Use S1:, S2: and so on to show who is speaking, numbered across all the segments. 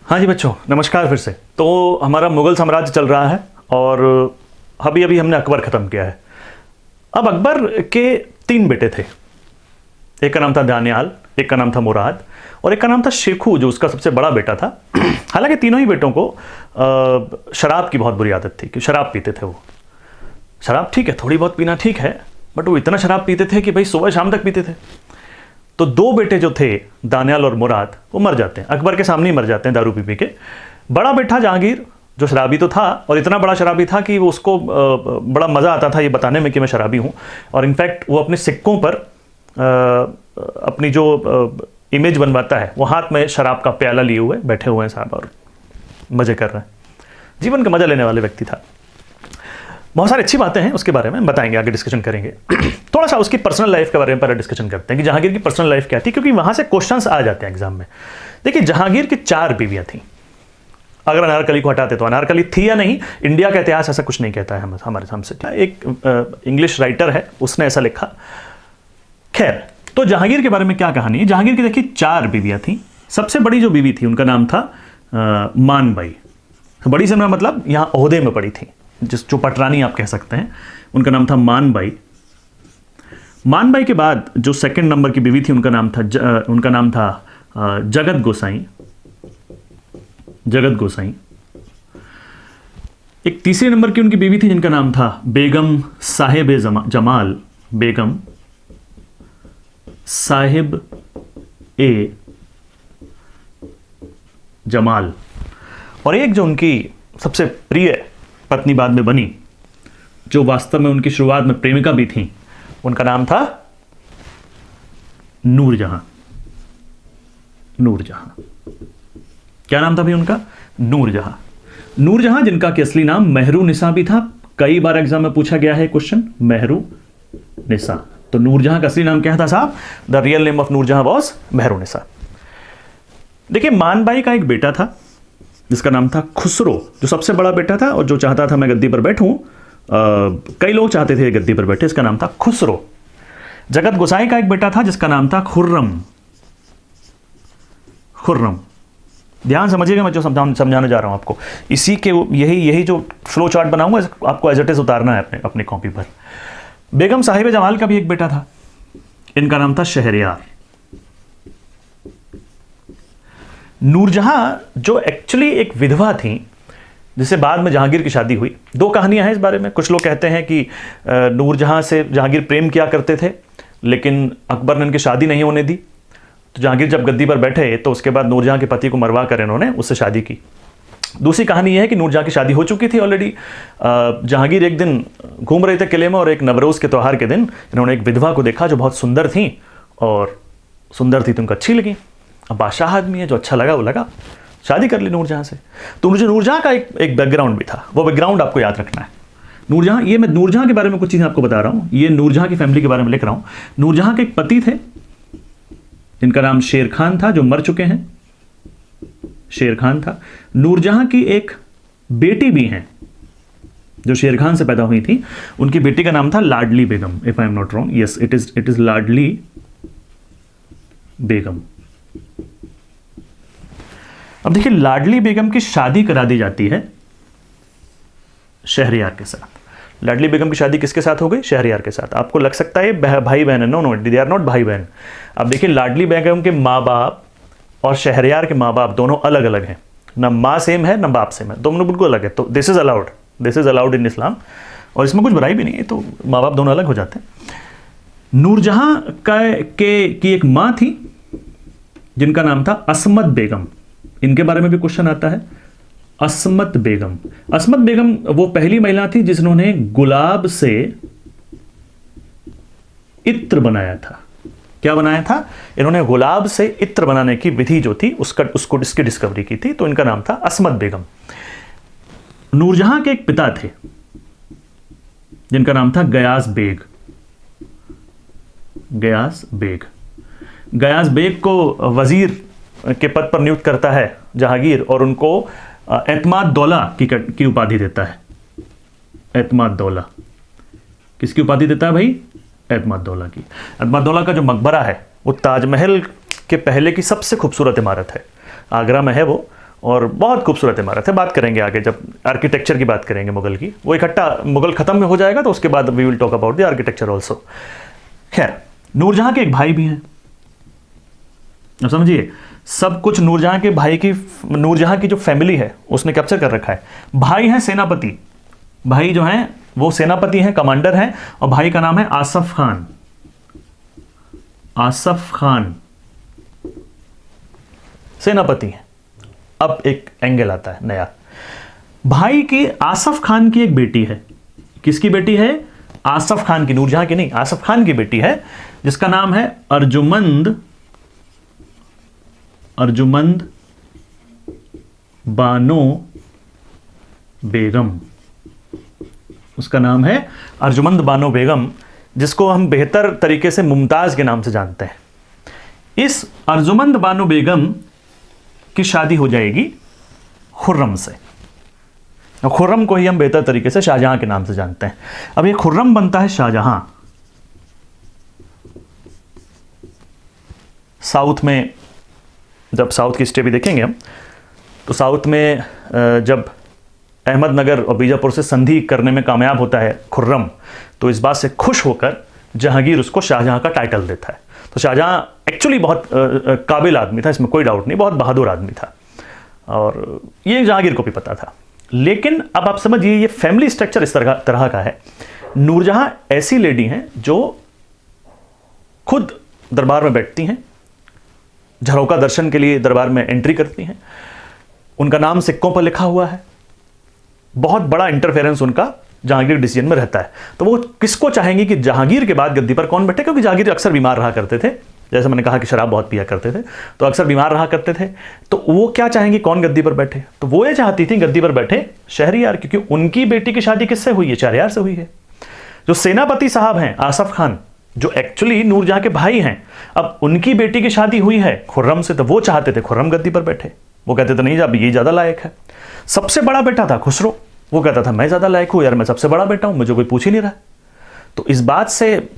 S1: हाँ जी बच्चों, नमस्कार फिर से। तो हमारा मुग़ल साम्राज्य चल रहा है और अभी अभी हमने अकबर ख़त्म किया है। अब अकबर के 3 बेटे थे। एक का नाम था दानियाल, एक का नाम था मुराद और एक का नाम था शेखू, जो उसका सबसे बड़ा बेटा था। हालांकि तीनों ही बेटों को शराब की बहुत बुरी आदत थी कि शराब पीते थे वो। शराब ठीक है, थोड़ी बहुत पीना ठीक है, बट वो इतना शराब पीते थे कि भाई सुबह शाम तक पीते थे। तो 2 बेटे जो थे, दानियाल और मुराद, वो मर जाते हैं, अकबर के सामने ही मर जाते हैं दारू पी के। बड़ा बेटा जहांगीर, जो शराबी तो था और इतना बड़ा शराबी था कि वो उसको बड़ा मज़ा आता था ये बताने में कि मैं शराबी हूँ। और इनफैक्ट वो अपने सिक्कों पर अपनी जो इमेज बनवाता है, वो हाथ में शराब का प्याला लिए हुए बैठे हुए हैं साहब और मज़े कर रहे हैं। जीवन का मज़ा लेने वाले व्यक्ति था। बहुत सारी अच्छी बातें हैं उसके बारे में बताएंगे, आगे डिस्कशन करेंगे। थोड़ा सा उसकी पर्सनल लाइफ के बारे में पहले डिस्कशन करते हैं कि जहांगीर की पर्सनल लाइफ क्या थी, क्योंकि वहाँ से क्वेश्चंस आ जाते हैं एग्जाम में। देखिए, जहांगीर की 4 बीवियाँ थीं। अगर अनारकली को हटाते तो अनारकली थी या नहीं, इंडिया का इतिहास ऐसा कुछ नहीं कहता है हमारे हमसे। एक इंग्लिश राइटर है, उसने ऐसा लिखा। खैर, तो जहांगीर के बारे में क्या कहानी है। जहांगीर की देखिए 4 बीवियाँ थीं। सबसे बड़ी जो बीवी थी उनका नाम था मानबाई। बड़ी से मतलब यहाँ ओहदे में पड़ी थी, जो पटरानी आप कह सकते हैं, उनका नाम था मानबाई। मानबाई के बाद जो सेकंड नंबर की बीवी थी उनका नाम था जगत गोसाई। जगत गोसाई। एक तीसरे नंबर की उनकी बीवी थी जिनका नाम था बेगम साहिब जमाल। बेगम साहिब ए जमाल। और एक जो उनकी सबसे प्रिय पत्नी बाद में बनी, जो वास्तव में उनकी शुरुआत में प्रेमिका भी थी, उनका नाम था नूरजहां। नूरजहां। क्या नाम था भाई उनका? नूरजहां। नूरजहां, जिनका कि असली नाम मेहरुनिसा भी था। कई बार एग्जाम में पूछा गया है क्वेश्चन, मेहरुनिसा। तो नूरजहां का असली नाम क्या था साहब? The real name of Nur Jahan was Mehrunnisa. देखिए, मानबाई का एक बेटा था जिसका नाम था खुसरो, जो सबसे बड़ा बेटा था और जो चाहता था मैं गद्दी पर बैठूं। कई लोग चाहते थे गद्दी पर बैठे, इसका नाम था खुसरो। जगत गोसाई का एक बेटा था जिसका नाम था खुर्रम। खुर्रम। ध्यान समझिएगा, मैं जो समझाने जा रहा हूं आपको, इसी के यही जो फ्लो चार्ट बनाऊंगा आपको एज इट इज उतारना है अपने कॉपी पर। बेगम साहिब जमाल का भी एक बेटा था, इनका नाम था शहरयार। नूरजहां, जो एक्चुअली एक विधवा थी, जिससे बाद में जहांगीर की शादी हुई। 2 कहानियां हैं इस बारे में। कुछ लोग कहते हैं कि नूरजहां से जहांगीर प्रेम किया करते थे, लेकिन अकबर ने इनकी शादी नहीं होने दी। तो जहांगीर जब गद्दी पर बैठे तो उसके बाद नूरजहां के पति को मरवा कर इन्होंने उससे शादी की। दूसरी कहानी यह है कि नूरजहां की शादी हो चुकी थी ऑलरेडी। जहांगीर एक दिन घूम रहे थे किले में और एक नवरोज़ के त्यौहार के दिन इन्होंने एक विधवा को देखा जो बहुत सुंदर थी, और सुंदर थी तो उनको अच्छी लगी। अब बादशाह आदमी है, जो अच्छा लगा वो लगा, शादी कर ली नूरजहां से। तो मुझे नूरजहां का एक बैकग्राउंड भी था, वो बैकग्राउंड आपको याद रखना है। नूरजहां, ये मैं नूरजहां के बारे में कुछ चीज़ें आपको बता रहा हूँ, ये नूरजहां की फैमिली के बारे में लिख रहा हूँ। नूरजहां के एक पति थे जिनका नाम शेर खान था, जो मर चुके हैं। शेर खान था। नूरजहां की एक बेटी भी हैं जो शेर खान से पैदा हुई थी। उनकी बेटी का नाम था Ladli Begum, if I am not wrong. Yes, it is Ladli Begum. अब देखिए, लाडली बेगम की शादी करा दी जाती है शहरयार के साथ। लाडली बेगम की शादी किसके साथ हो गई? शहरयार के साथ। आपको लग सकता है भाई बहन है। नो, दे आर नॉट भाई बहन। अब देखिए, लाडली बेगम के माँ बाप और शहरयार के माँ बाप दोनों अलग अलग हैं। ना माँ सेम है ना बाप सेम है, दोनों बिल्कुल अलग है। तो दिस इज अलाउड इन इस्लाम, और इसमें कुछ बुराई भी नहीं है। तो माँ बाप दोनों अलग हो जाते हैं। नूरजहां की एक माँ थी जिनका नाम था असमत बेगम। इनके बारे में भी क्वेश्चन आता है। असमत बेगम। असमत बेगम वो पहली महिला थी जिन्होंने गुलाब से इत्र बनाया था। क्या बनाया था? इन्होंने गुलाब से इत्र बनाने की विधि जो थी इसकी डिस्कवरी की थी। तो इनका नाम था असमत बेगम। नूरजहां के एक पिता थे जिनका नाम था Ghiyas bag. Ghiyas bag. Ghiyas bag को वजीर के पद पर नियुक्त करता है जहांगीर, और उनको एतमाद दौला की उपाधि देता है। एतमाद दौला। किसकी उपाधि देता है भाई? एतमाद दौला की। एतमाद दौला का जो मकबरा है वो ताजमहल के पहले की सबसे खूबसूरत इमारत है। आगरा में है वो, और बहुत खूबसूरत इमारत है। बात करेंगे आगे जब आर्किटेक्चर की बात करेंगे मुगल की, वो इकट्ठा मुगल खत्म में हो जाएगा तो उसके बाद we will talk about the architecture also. खैर, नूरजहां के एक भाई भी हैं, अब समझिए सब कुछ नूरजहां के भाई की, नूरजहां की जो फैमिली है उसने कैप्चर कर रखा है। भाई हैं सेनापति, भाई जो हैं वो सेनापति हैं, कमांडर हैं, और भाई का नाम है आसफ खान। आसफ खान सेनापति हैं। अब एक एंगल आता है नया। भाई की आसफ खान की एक बेटी है। किसकी बेटी है? आसफ खान की, नूरजहां की नहीं, आसफ खान की बेटी है, जिसका नाम है अर्जुमंद, अर्जुमंद बानो बेगम। उसका नाम है अर्जुमंद बानो बेगम, जिसको हम बेहतर तरीके से मुमताज के नाम से जानते हैं। इस अर्जुमंद बानो बेगम की शादी हो जाएगी खुर्रम से, और खुर्रम को ही हम बेहतर तरीके से शाहजहां के नाम से जानते हैं। अब ये खुर्रम बनता है शाहजहां। साउथ में, जब साउथ की हिस्ट्री भी देखेंगे हम, तो साउथ में जब अहमदनगर और बीजापुर से संधि करने में कामयाब होता है खुर्रम, तो इस बात से खुश होकर जहांगीर उसको शाहजहां का टाइटल देता है। तो शाहजहां एक्चुअली बहुत काबिल आदमी था, इसमें कोई डाउट नहीं, बहुत बहादुर आदमी था, और ये जहांगीर को भी पता था। लेकिन अब आप समझिए ये फैमिली स्ट्रक्चर इस तरह का है। नूरजहां ऐसी लेडी हैं जो खुद दरबार में बैठती हैं, झरोका दर्शन के लिए दरबार में एंट्री करती हैं, उनका नाम सिक्कों पर लिखा हुआ है, बहुत बड़ा इंटरफेरेंस उनका जहांगीर डिसीजन में रहता है। तो वो किसको चाहेंगे कि जहांगीर के बाद गद्दी पर कौन बैठे, क्योंकि जहांगीर अक्सर बीमार रहा करते थे, जैसे मैंने कहा कि शराब बहुत पिया करते थे, तो अक्सर बीमार रहा करते थे। तो वो क्या चाहेंगी कौन गद्दी पर बैठे, तो वो ये चाहती थी गद्दी पर बैठे शहरियार, क्योंकि उनकी बेटी की शादी किससे हुई है? शहरियार से हुई है। जो सेनापति साहब हैं आसफ खान, जो एक्चुअली नूरजहां के भाई हैं, अब उनकी बेटी की शादी हुई है खुर्रम से, तो वो चाहते थे खुर्रम गद्दी पर बैठे। वो कहते थे नहीं, अब ये ज्यादा लायक है। सबसे बड़ा बेटा था खुसरो, वो कहता था मैं ज्यादा लायक हूं यार, मैं सबसे बड़ा बेटा हूं, मुझे कोई पूछ ही नहीं रहा। तो इस बात से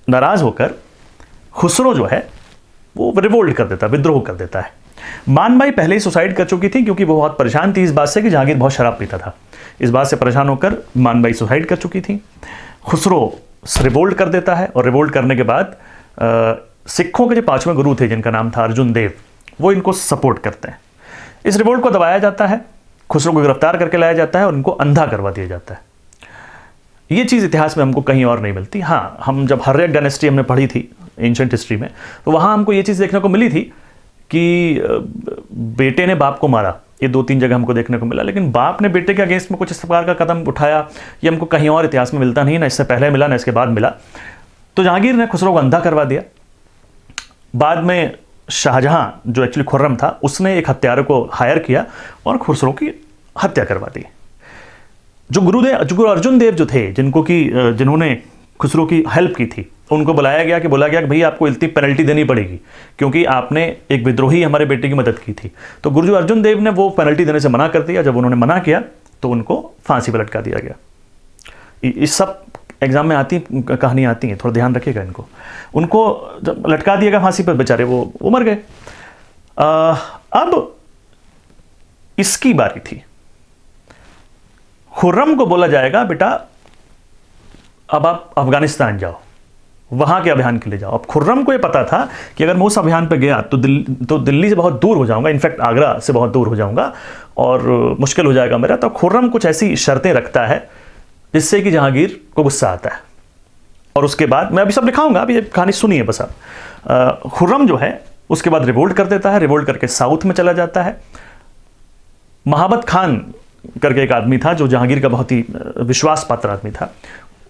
S1: नाराज होकर खुसरो जो है वो रिवोल्ट कर देता, विद्रोह कर देता है। मानबाई पहले ही सुसाइड कर चुकी थी, क्योंकि वो बहुत परेशान थी इस बात से कि जहांगीर बहुत शराब पीता था। इस बात से परेशान होकर मानबाई सुसाइड कर चुकी थी। खुसरो रिवोल्ट कर देता है, और रिवोल्ट करने के बाद सिखों के जो 5वें गुरु थे जिनका नाम था अर्जुन देव, वो इनको सपोर्ट करते हैं। इस रिवोल्ट को दबाया जाता है, खुसरो को गिरफ्तार करके लाया जाता है और उनको अंधा करवा दिया जाता है। ये चीज़ इतिहास में हमको कहीं और नहीं मिलती। हाँ, हम जब हर्रेक डायनेस्टी हमने पढ़ी थी एंशिएंट हिस्ट्री में, तो वहाँ हमको ये चीज़ देखने को मिली थी कि बेटे ने बाप को मारा। ये 2-3 जगह हमको देखने को मिला, लेकिन बाप ने बेटे के अगेंस्ट में कुछ इस प्रकार का कदम उठाया, ये हमको कहीं और इतिहास में मिलता नहीं, ना इससे पहले मिला ना इसके बाद मिला। तो जहांगीर ने खुसरो को अंधा करवा दिया। बाद में शाहजहां, जो एक्चुअली खुर्रम था, उसने एक हत्यारे को हायर किया और खुसरो की हत्या करवा दी। जो गुरु अर्जुन देव जो थे, जिन्होंने खुसरो की हेल्प की थी, उनको बोला गया कि भाई आपको इतनी पेनल्टी देनी पड़ेगी, क्योंकि आपने एक विद्रोही हमारे बेटे की मदद की थी। तो गुरु अर्जुन देव ने वो पेनल्टी देने से मना कर दिया। जब उन्होंने मना किया तो उनको फांसी पर लटका दिया गया। इस सब एग्जाम में कहानी आती हैं, थोड़ा ध्यान रखिएगा इनको। उनको जब लटका दिया गया फांसी पर, बेचारे वो मर गए। अब इसकी बारी थी। खुर्रम को बोला जाएगा बेटा अब आप अफगानिस्तान जाओ, वहां के अभियान के लिए जाओ। अब खुर्रम को यह पता था कि अगर मैं उस अभियान पर गया तो दिल्ली से बहुत दूर हो जाऊंगा, इनफैक्ट आगरा से बहुत दूर हो जाऊंगा और मुश्किल हो जाएगा मेरा। तो खुर्रम कुछ ऐसी शर्तें रखता है जिससे कि जहांगीर को गुस्सा आता है। और उसके बाद मैं अभी सब दिखाऊंगा, अभी ये कहानी सुनिए बस आप। खुर्रम जो है उसके बाद रिवोल्ट कर देता है, रिवोल्ट करके साउथ में चला जाता है। महाबत खान करके एक आदमी था जो जहांगीर का बहुत ही विश्वास पात्र आदमी था,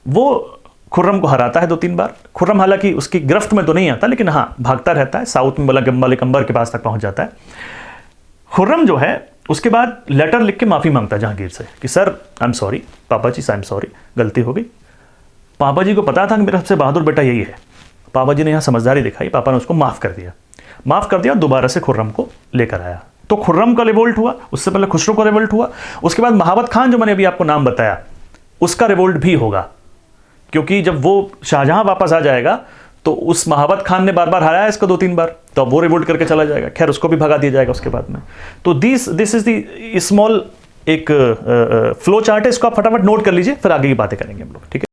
S1: वो खुर्रम को हराता है 2-3 बार। खुर्रम हालांकि उसकी गिरफ्त में तो नहीं आता, लेकिन हाँ भागता रहता है, साउथ में मलिक अंबर के पास तक पहुंच जाता है। खुर्रम जो है उसके बाद लेटर लिख के माफ़ी मांगता है जहांगीर से कि सर आई एम सॉरी, पापा जी आई एम सॉरी, गलती हो गई। पापा जी को पता था कि मेरा सबसे बहादुर बेटा यही है। पापा जी ने यहाँ समझदारी दिखाई, पापा ने उसको माफ़ कर दिया, दोबारा से खुर्रम को लेकर आया। तो खुर्रम का रिवोल्ट हुआ, उससे पहले खुसरो का रिवोल्ट हुआ, उसके बाद महाबत खान जो मैंने अभी आपको नाम बताया उसका रिवोल्ट भी होगा, क्योंकि जब वो शाहजहां वापस आ जाएगा तो उस महावत खान ने बार बार हराया इसको 2-3 बार, तो अब वो रिवोल्ट करके चला जाएगा, खैर उसको भी भगा दिया जाएगा उसके बाद में। तो दिस इज द स्मॉल एक फ्लो चार्ट है, इसको आप फटाफट नोट कर लीजिए, फिर आगे की बातें करेंगे हम लोग, ठीक है।